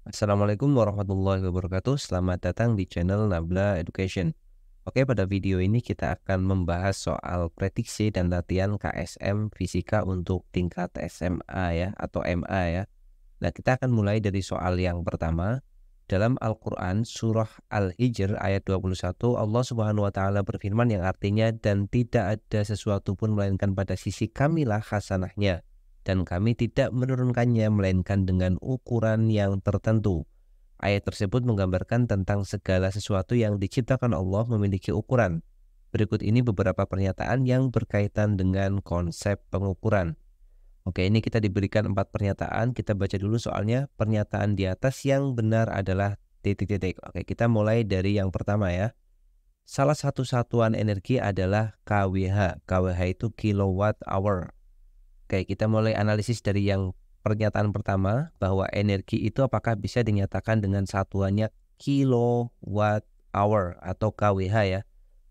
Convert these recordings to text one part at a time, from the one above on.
Assalamualaikum warahmatullahi wabarakatuh. Selamat datang di channel Nabla Education. Oke, pada video ini kita akan membahas soal prediksi dan latihan KSM Fisika untuk tingkat SMA ya atau MA ya. Nah, kita akan mulai dari soal yang pertama. Dalam Al-Quran surah Al-Hijr ayat 21, Allah Subhanahu wa Ta'ala berfirman yang artinya, dan tidak ada sesuatu pun melainkan pada sisi kamilah hasanahnya, dan kami tidak menurunkannya melainkan dengan ukuran yang tertentu. Ayat tersebut menggambarkan tentang segala sesuatu yang diciptakan Allah memiliki ukuran. Berikut ini beberapa pernyataan yang berkaitan dengan konsep pengukuran. Oke, ini kita diberikan 4 pernyataan. Kita baca dulu soalnya. Pernyataan di atas yang benar adalah titik-titik. Oke, kita mulai dari yang pertama ya. Salah satu satuan energi adalah kWh. kWh itu kilowatt hour. Oke, kita mulai analisis dari yang pernyataan pertama, bahwa energi itu apakah bisa dinyatakan dengan satuannya kilowatt hour atau kWh ya.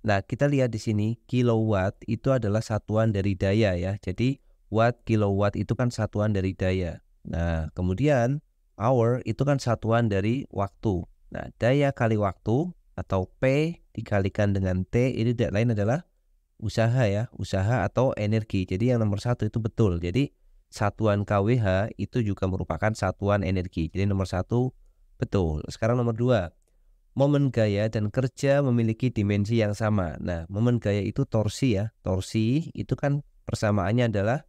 Nah, kita lihat di sini kilowatt itu adalah satuan dari daya ya. Jadi watt, kilowatt itu kan satuan dari daya. Nah, kemudian hour itu kan satuan dari waktu. Nah, daya kali waktu atau P dikalikan dengan T ini tidak lain adalah usaha ya, usaha atau energi. Jadi yang nomor satu itu betul. Jadi satuan kWh itu juga merupakan satuan energi. Jadi nomor satu betul. Sekarang nomor dua, momen gaya dan kerja memiliki dimensi yang sama. Nah, momen gaya itu torsi ya. Torsi itu kan persamaannya adalah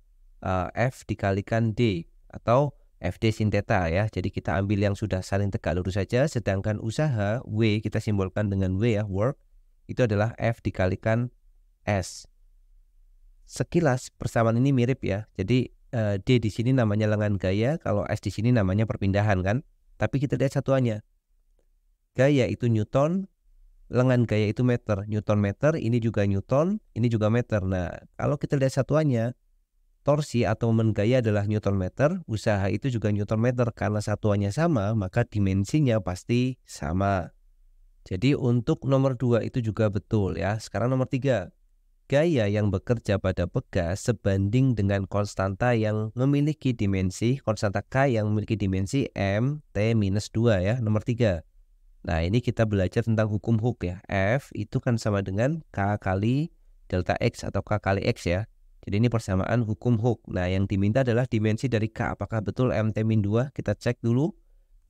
F dikalikan D atau FD sin theta ya. Jadi kita ambil yang sudah saling tegak lurus saja. Sedangkan usaha W kita simbolkan dengan W ya, work, itu adalah F dikalikan S. Sekilas persamaan ini mirip ya. Jadi D di sini namanya lengan gaya, kalau S di sini namanya perpindahan kan. Tapi kita lihat satuannya. Gaya itu Newton, lengan gaya itu meter. Newton meter, ini juga Newton, ini juga meter. Nah, kalau kita lihat satuannya, torsi atau momen gaya adalah Newton meter, usaha itu juga Newton meter. Karena satuannya sama, maka dimensinya pasti sama. Jadi untuk nomor 2 itu juga betul ya. Sekarang nomor 3. Gaya yang bekerja pada pegas sebanding dengan konstanta yang memiliki dimensi, konstanta K yang memiliki dimensi M T minus 2 ya, nomor 3. Nah, ini kita belajar tentang hukum Hooke ya. F itu kan sama dengan K kali delta X atau K kali X ya. Jadi ini persamaan hukum Hooke. Nah, yang diminta adalah dimensi dari K. Apakah betul MT min 2? Kita cek dulu.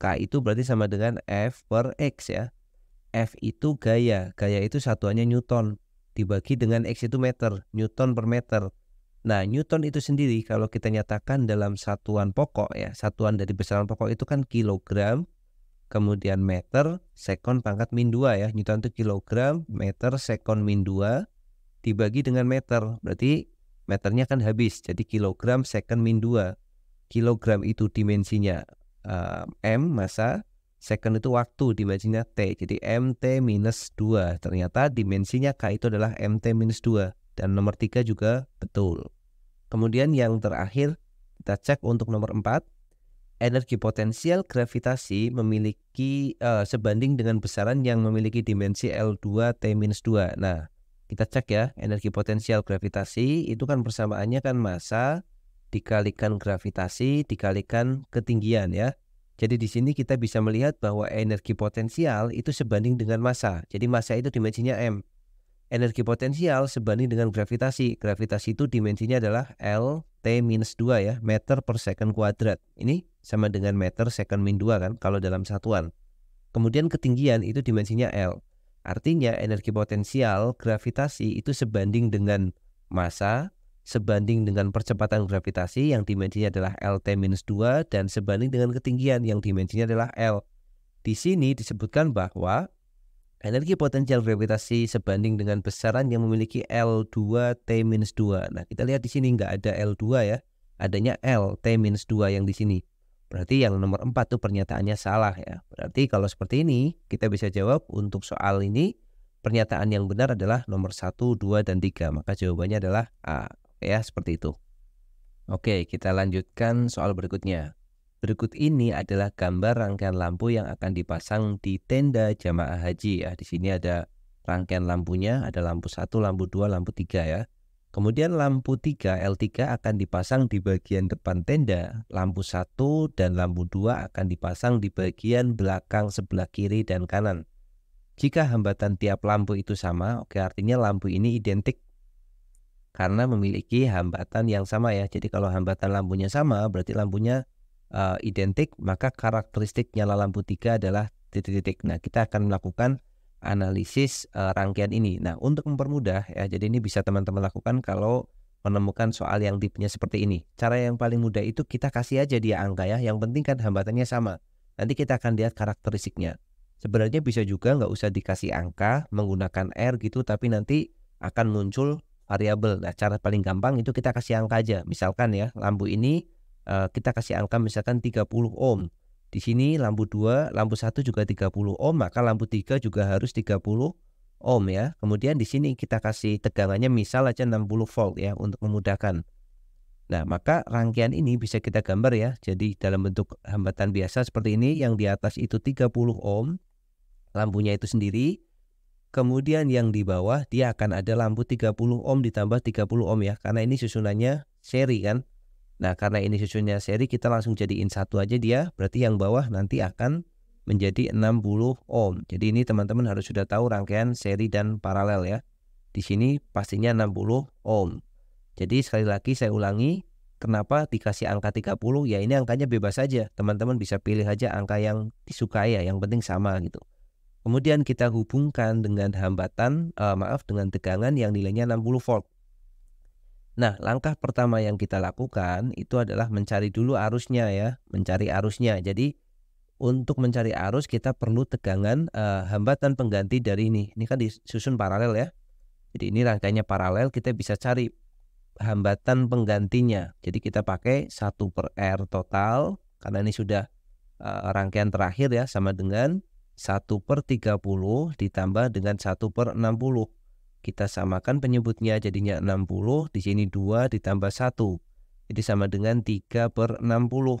K itu berarti sama dengan F per X ya. F itu gaya. Gaya itu satuannya Newton. Dibagi dengan X itu meter. Newton per meter. Nah, Newton itu sendiri kalau kita nyatakan dalam satuan pokok ya. Satuan dari besaran pokok itu kan kilogram. Kemudian meter, sekon pangkat min 2 ya. Newton itu kilogram, meter, sekon min 2 dibagi dengan meter. Berarti meternya kan habis. Jadi kilogram, sekon min 2. Kilogram itu dimensinya M, massa. Sekon itu waktu, dimensinya T. Jadi MT minus 2. Ternyata dimensinya K itu adalah MT minus 2. Dan nomor 3 juga betul. Kemudian yang terakhir, kita cek untuk nomor 4. Energi potensial gravitasi memiliki sebanding dengan besaran yang memiliki dimensi L2 T-2. Nah, kita cek ya, energi potensial gravitasi itu kan persamaannya kan massa dikalikan gravitasi dikalikan ketinggian ya. Jadi di sini kita bisa melihat bahwa energi potensial itu sebanding dengan massa. Jadi massa itu dimensinya M. Energi potensial sebanding dengan gravitasi. Gravitasi itu dimensinya adalah L T-2 ya, meter per second kuadrat. Ini sama dengan meter second min 2 kan kalau dalam satuan. Kemudian ketinggian itu dimensinya L. Artinya energi potensial gravitasi itu sebanding dengan massa, sebanding dengan percepatan gravitasi yang dimensinya adalah LT-2 dan sebanding dengan ketinggian yang dimensinya adalah L. Di sini disebutkan bahwa energi potensial gravitasi sebanding dengan besaran yang memiliki L2 T-2. Nah, kita lihat di sini nggak ada L2 ya. Adanya L T-2 yang di sini. Berarti yang nomor 4 tuh pernyataannya salah ya. Berarti kalau seperti ini, kita bisa jawab untuk soal ini, pernyataan yang benar adalah nomor 1, 2, dan 3. Maka jawabannya adalah A. Ya, seperti itu. Oke, kita lanjutkan soal berikutnya. Berikut ini adalah gambar rangkaian lampu yang akan dipasang di tenda jamaah haji ya. Di sini ada rangkaian lampunya, ada lampu 1, lampu 2, lampu 3 ya. Kemudian lampu 3 L3 akan dipasang di bagian depan tenda, lampu 1 dan lampu 2 akan dipasang di bagian belakang sebelah kiri dan kanan. Jika hambatan tiap lampu itu sama, oke, artinya lampu ini identik karena memiliki hambatan yang sama ya. Jadi kalau hambatan lampunya sama, berarti lampunya identik, maka karakteristik nyala lampu 3 adalah titik-titik. Nah, kita akan melakukan analisis rangkaian ini. Nah, untuk mempermudah ya, jadi ini bisa teman-teman lakukan kalau menemukan soal yang tipenya seperti ini. Cara yang paling mudah itu kita kasih aja dia angka ya, yang penting kan hambatannya sama. Nanti kita akan lihat karakteristiknya. Sebenarnya bisa juga nggak usah dikasih angka, menggunakan R gitu, tapi nanti akan muncul variabel. Nah, cara paling gampang itu kita kasih angka aja. Misalkan ya, lampu ini kita kasih angka misalkan 30 ohm. Di sini lampu 2, lampu 1 juga 30 ohm, maka lampu 3 juga harus 30 ohm ya. Kemudian di sini kita kasih tegangannya misal aja 60 volt ya untuk memudahkan. Nah, maka rangkaian ini bisa kita gambar ya. Jadi dalam bentuk hambatan biasa seperti ini, yang di atas itu 30 ohm, lampunya itu sendiri. Kemudian yang di bawah dia akan ada lampu 30 ohm ditambah 30 ohm ya. Karena ini susunannya seri kan. Nah, karena ini susunnya seri, kita langsung jadiin satu aja dia, berarti yang bawah nanti akan menjadi 60 ohm. Jadi ini teman-teman harus sudah tahu rangkaian seri dan paralel ya. Di sini pastinya 60 ohm. Jadi sekali lagi saya ulangi, kenapa dikasih angka 30? Ya ini angkanya bebas saja. Teman-teman bisa pilih aja angka yang disukai ya, yang penting sama gitu. Kemudian kita hubungkan dengan hambatan, dengan tegangan yang nilainya 60 volt. Nah, langkah pertama yang kita lakukan itu adalah mencari dulu arusnya ya, mencari arusnya. Jadi untuk mencari arus kita perlu tegangan hambatan pengganti dari ini. Ini kan disusun paralel ya. Jadi ini rangkaiannya paralel, kita bisa cari hambatan penggantinya. Jadi kita pakai 1/R total karena ini sudah rangkaian terakhir ya, sama dengan 1/30 ditambah dengan 1/60. Kita samakan penyebutnya jadinya 60, di sini 2 ditambah 1. Jadi sama dengan 3/60.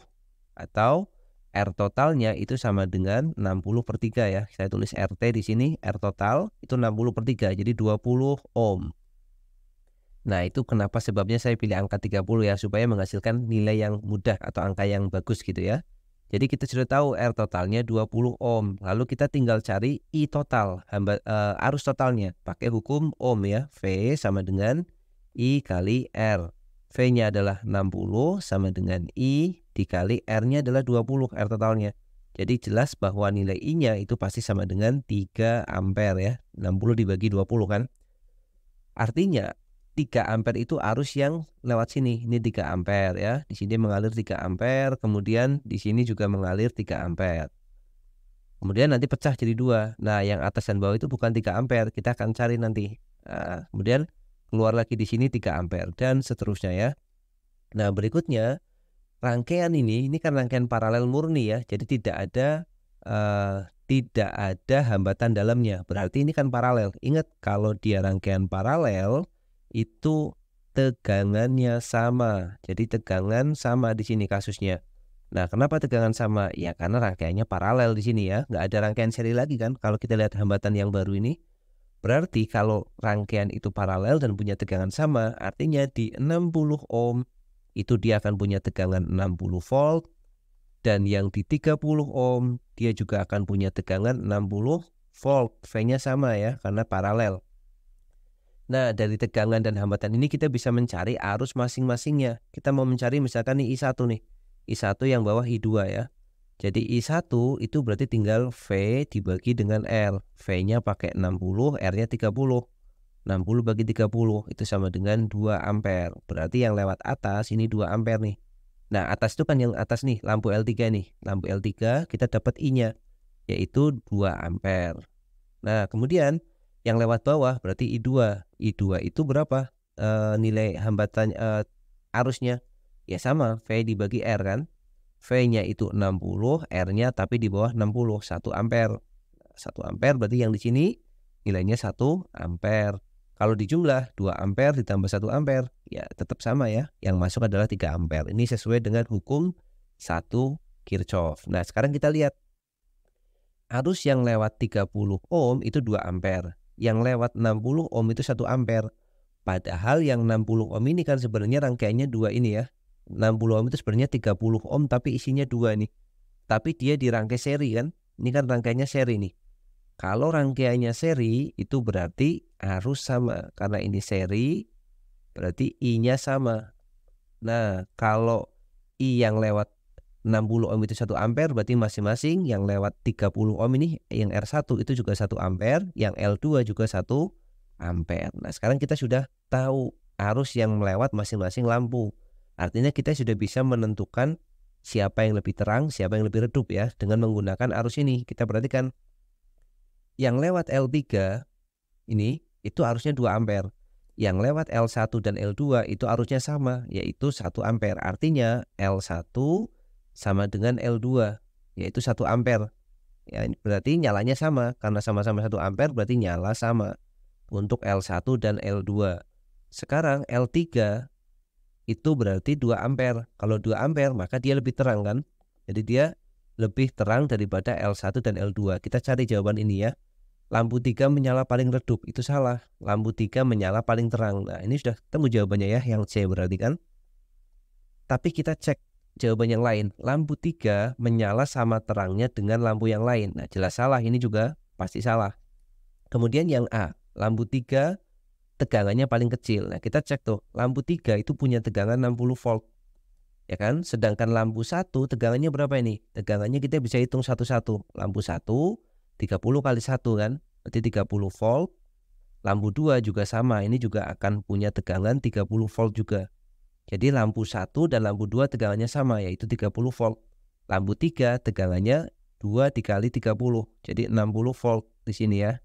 Atau R totalnya itu sama dengan 60/3 ya. Saya tulis RT di sini, R total itu 60/3, jadi 20 ohm. Nah, itu kenapa sebabnya saya pilih angka 30 ya, supaya menghasilkan nilai yang mudah atau angka yang bagus gitu ya. Jadi kita sudah tahu R totalnya 20 ohm. Lalu kita tinggal cari I total, arus totalnya. Pakai hukum ohm ya. V sama dengan I kali R. V-nya adalah 60 sama dengan I dikali R-nya adalah 20, R totalnya. Jadi jelas bahwa nilai I-nya itu pasti sama dengan 3 ampere ya. 60 dibagi 20 kan. Artinya 3 ampere itu arus yang lewat sini. Ini 3 ampere ya. Di sini mengalir 3 ampere, kemudian di sini juga mengalir 3 ampere. Kemudian nanti pecah jadi 2. Nah, yang atas dan bawah itu bukan 3 ampere, kita akan cari nanti. Nah, kemudian keluar lagi di sini 3 ampere dan seterusnya ya. Nah, berikutnya rangkaian ini kan rangkaian paralel murni ya. Jadi tidak ada hambatan dalamnya. Berarti ini kan paralel. Ingat kalau dia rangkaian paralel itu tegangannya sama. Jadi tegangan sama di sini kasusnya. Nah, kenapa tegangan sama? Ya karena rangkaiannya paralel di sini ya. Nggak ada rangkaian seri lagi kan. Kalau kita lihat hambatan yang baru ini, berarti kalau rangkaian itu paralel dan punya tegangan sama, artinya di 60 ohm itu dia akan punya tegangan 60 volt. Dan yang di 30 ohm dia juga akan punya tegangan 60 volt. V-nya sama ya karena paralel. Nah, dari tegangan dan hambatan ini kita bisa mencari arus masing-masingnya. Kita mau mencari misalkan nih I1 nih. I1 yang bawah I2 ya. Jadi I1 itu berarti tinggal V dibagi dengan R. V-nya pakai 60, R-nya 30. 60 bagi 30 itu sama dengan 2 ampere. Berarti yang lewat atas ini 2 ampere nih. Nah, atas itu kan yang atas nih, lampu L3 nih. Lampu L3 kita dapat I-nya yaitu 2 ampere. Nah, kemudian yang lewat bawah berarti I2. I2 itu berapa? Nilai hambatan arusnya. Ya sama, V dibagi R kan. V-nya itu 60, R-nya tapi di bawah 60, 1 ampere. 1 ampere berarti yang di sini nilainya 1 ampere. Kalau dijumlah 2 ampere ditambah 1 ampere, ya tetap sama ya. Yang masuk adalah 3 ampere. Ini sesuai dengan hukum 1 Kirchhoff. Nah, sekarang kita lihat. Arus yang lewat 30 ohm itu 2 ampere. Yang lewat 60 ohm itu 1 ampere. Padahal yang 60 ohm ini kan sebenarnya rangkaiannya 2 ini ya. 60 ohm itu sebenarnya 30 ohm tapi isinya 2 nih. Tapi dia dirangkai seri kan. Ini kan rangkaiannya seri nih. Kalau rangkaiannya seri itu berarti harus sama. Karena ini seri berarti I-nya sama. Nah, kalau I yang lewat 60 ohm itu 1 ampere, berarti masing-masing yang lewat 30 ohm ini, yang R1 itu juga 1 ampere, yang L2 juga 1 ampere. Nah, sekarang kita sudah tahu arus yang melewat masing-masing lampu. Artinya kita sudah bisa menentukan siapa yang lebih terang, siapa yang lebih redup ya, dengan menggunakan arus ini. Kita perhatikan yang lewat L3 ini itu arusnya 2 ampere. Yang lewat L1 dan L2 itu arusnya sama, yaitu 1 ampere. Artinya L1 sama dengan L2, yaitu 1 ampere. Ya, berarti nyalanya sama. Karena sama-sama 1 ampere berarti nyala sama untuk L1 dan L2. Sekarang L3 itu berarti 2 ampere. Kalau 2 ampere maka dia lebih terang kan? Jadi dia lebih terang daripada L1 dan L2. Kita cari jawaban ini ya. Lampu 3 menyala paling redup, itu salah. Lampu 3 menyala paling terang. Nah, ini sudah ketemu jawabannya ya, yang C berarti kan. Tapi kita cek jawaban yang lain. Lampu 3 menyala sama terangnya dengan lampu yang lain. Nah, jelas salah, ini juga pasti salah. Kemudian yang A, lampu 3 tegangannya paling kecil. Nah, kita cek tuh, lampu 3 itu punya tegangan 60 volt. Ya kan? Sedangkan lampu 1 tegangannya berapa ini? Tegangannya kita bisa hitung satu-satu. Lampu 1 30 kali 1 kan, berarti 30 volt. Lampu 2 juga sama, ini juga akan punya tegangan 30 volt juga. Jadi lampu 1 dan lampu 2 tegangannya sama, yaitu 30 volt. Lampu 3 tegangannya 2 dikali 30, jadi 60 volt di sini ya.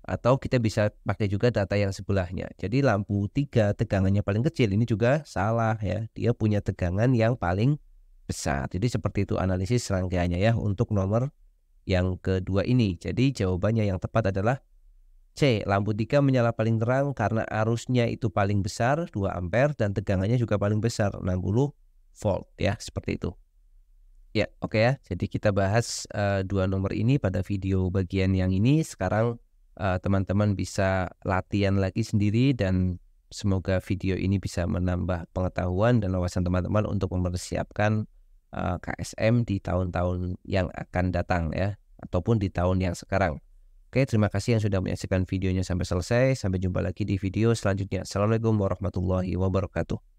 Atau kita bisa pakai juga data yang sebelahnya. Jadi lampu 3 tegangannya paling kecil, ini juga salah ya. Dia punya tegangan yang paling besar. Jadi seperti itu analisis rangkaiannya ya untuk nomor yang kedua ini. Jadi jawabannya yang tepat adalah C. Lampu 3 menyala paling terang karena arusnya itu paling besar 2 ampere dan tegangannya juga paling besar 60 volt ya, seperti itu. Ya, oke ya. Jadi kita bahas dua nomor ini pada video bagian yang ini. Sekarang teman-teman bisa latihan lagi sendiri dan semoga video ini bisa menambah pengetahuan dan wawasan teman-teman untuk mempersiapkan KSM di tahun-tahun yang akan datang ya, ataupun di tahun yang sekarang. Oke, terima kasih yang sudah menyaksikan videonya sampai selesai. Sampai jumpa lagi di video selanjutnya. Assalamualaikum warahmatullahi wabarakatuh.